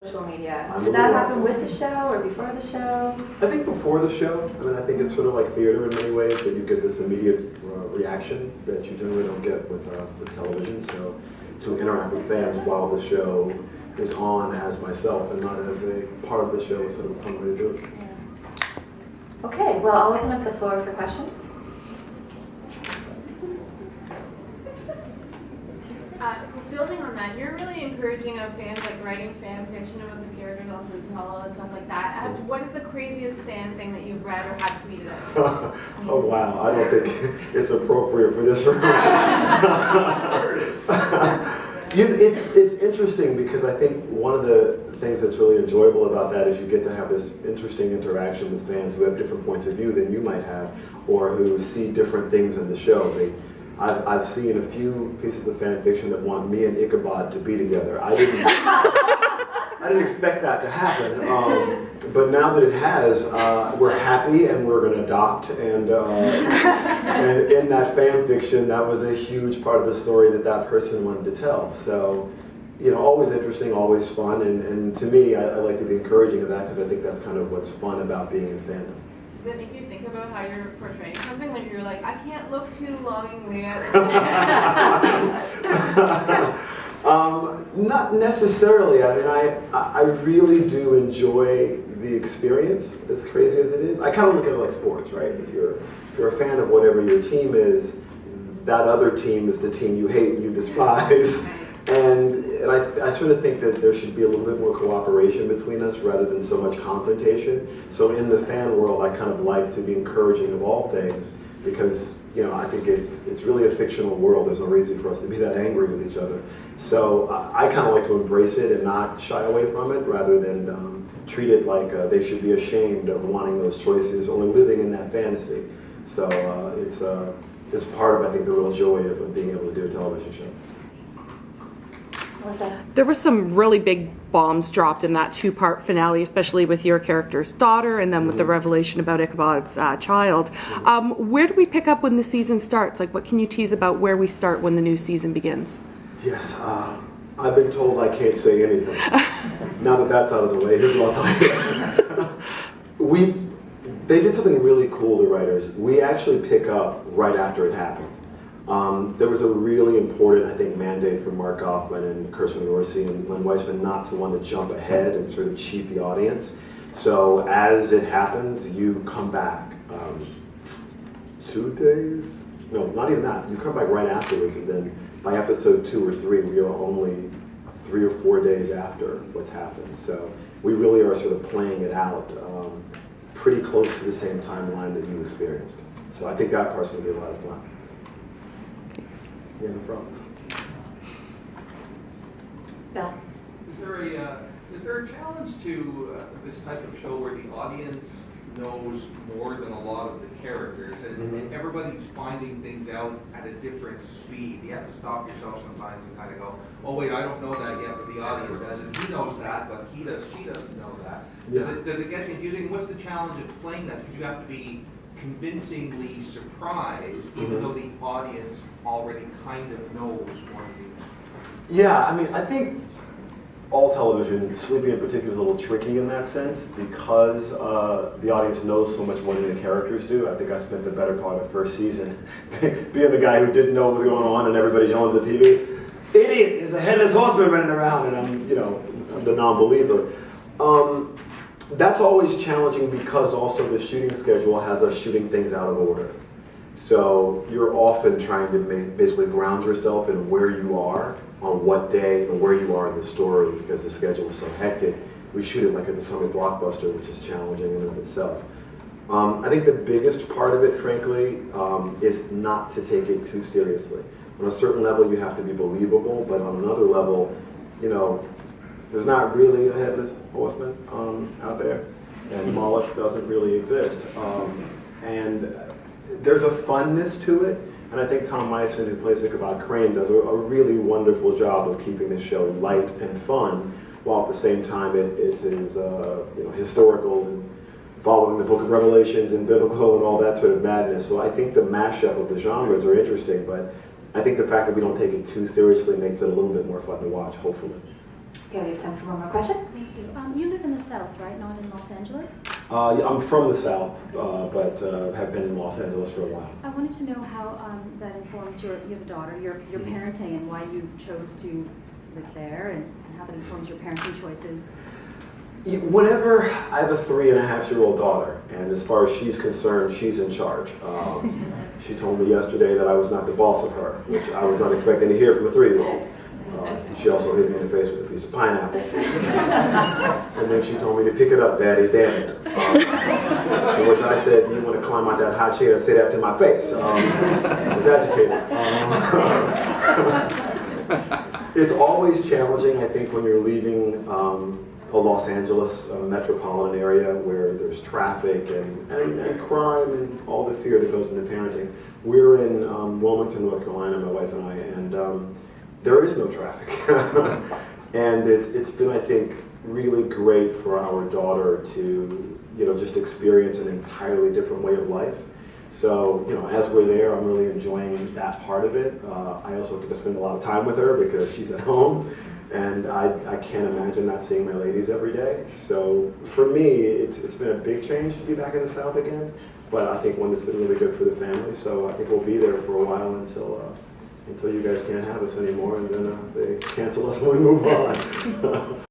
social media. Did that happen with the show or before the show? I think before the show. I mean, I think it's sort of like theater in many ways, that you get this immediate reaction that you generally don't get with television. So to interact with fans while the show is on as myself and not as a part of the show is sort of a fun way to do it. Yeah. Okay, well, I'll open up the floor for questions. Building on that, you're really encouraging of fans like writing fan fiction about the characters on Sleepy Hollow and stuff like that. What is the craziest fan thing that you've read or had tweeted at? Oh wow, I don't think it's appropriate for this room. It's interesting because I think one of the things that's really enjoyable about that is you get to have this interesting interaction with fans who have different points of view than you might have, or who see different things in the show. I've seen a few pieces of fan fiction that want me and Ichabod to be together. I didn't expect that to happen, but now that it has, we're happy and we're going to adopt. And in that fan fiction, that was a huge part of the story that person wanted to tell. So, you know, always interesting, always fun, and to me, I like to be encouraging of that because I think that's kind of what's fun about being in fandom. Does it make you think about how you're portraying something? Like you're like, I can't look too longingly at it. Not necessarily. I mean, I really do enjoy the experience, as crazy as it is. I kind of look at it like sports, right? If you're a fan of whatever your team is, that other team is the team you hate and you despise. And I sort of think that there should be a little bit more cooperation between us rather than so much confrontation. So in the fan world, I kind of like to be encouraging of all things because, you know, I think it's really a fictional world. There's no reason for us to be that angry with each other. So I kind of like to embrace it and not shy away from it rather than treat it like they should be ashamed of wanting those choices or living in that fantasy. So it's part of, I think, the real joy of being able to do a television show. There were some really big bombs dropped in that two-part finale, especially with your character's daughter and then with the revelation about Ichabod's child. Where do we pick up when the season starts? Like, what can you tease about where we start when the new season begins? Yes, I've been told I can't say anything. Now that that's out of the way, here's what I'll tell you. They did something really cool, the writers. We actually pick up right after it happened. There was a really important, I think, mandate from Mark Goffman and Kirsten Dorsey and Len Weissman not to want to jump ahead and sort of cheat the audience. So as it happens, you come back 2 days? No, not even that. You come back right afterwards, and then by episode 2 or 3, we are only 3 or 4 days after what's happened. So we really are sort of playing it out pretty close to the same timeline that you experienced. So I think that part's going to be a lot of fun. Yeah, no problem. Bill? Is there a challenge to this type of show where the audience knows more than a lot of the characters and everybody's finding things out at a different speed? You have to stop yourself sometimes and kind of go, oh wait, I don't know that yet, but the audience does, and he knows that, but she doesn't know that. Yeah. Does it get confusing? What's the challenge of playing that? Because you have to be convincingly surprised, even though the audience already kind of knows more than you know. Yeah, I mean, I think all television, Sleepy in particular, is a little tricky in that sense because the audience knows so much more than the characters do. I think I spent the better part of the first season being the guy who didn't know what was going on and everybody's yelling at the TV, idiot, there's a headless horseman running around, and I'm the non-believer. That's always challenging because also the shooting schedule has us shooting things out of order. So you're often trying to basically ground yourself in where you are on what day and where you are in the story because the schedule is so hectic. We shoot it like it's a Sunday blockbuster, which is challenging in and of itself. I think the biggest part of it, frankly, is not to take it too seriously. On a certain level, you have to be believable, but on another level, you know, there's not really a headless horseman out there, and Moloch doesn't really exist. And there's a funness to it, and I think Tom Meissen, who plays Ichabod Crane, does a really wonderful job of keeping the show light and fun, while at the same time it is historical and following the Book of Revelations and biblical and all that sort of madness. So I think the mashup of the genres are interesting, but I think the fact that we don't take it too seriously makes it a little bit more fun to watch, hopefully. Okay, we have time for one more question. Thank you. South, right? Not in Los Angeles? Yeah, I'm from the South, but have been in Los Angeles for a while. I wanted to know how that informs you have a daughter, your parenting, and why you chose to live there, and how that informs your parenting choices. Whenever I have a 3.5-year-old daughter, and as far as she's concerned, she's in charge. She told me yesterday that I was not the boss of her, which I was not expecting to hear from a 3-year-old. She also hit me in the face with a piece of pineapple. And then she told me to pick it up, Daddy, damn it. To which I said, you want to climb out that high chair and say that to my face. I was agitated. It's always challenging, I think, when you're leaving a Los Angeles metropolitan area where there's traffic and crime and all the fear that goes into parenting. We're in Wilmington, North Carolina, my wife and I, and there is no traffic. And it's been, I think, really great for our daughter to, just experience an entirely different way of life. So, as we're there, I'm really enjoying that part of it. I also get to spend a lot of time with her because she's at home, and I can't imagine not seeing my ladies every day. So for me, it's been a big change to be back in the South again, but I think one that's been really good for the family. So I think we'll be there for a while until you guys can't have us anymore, and then they cancel us and we move on.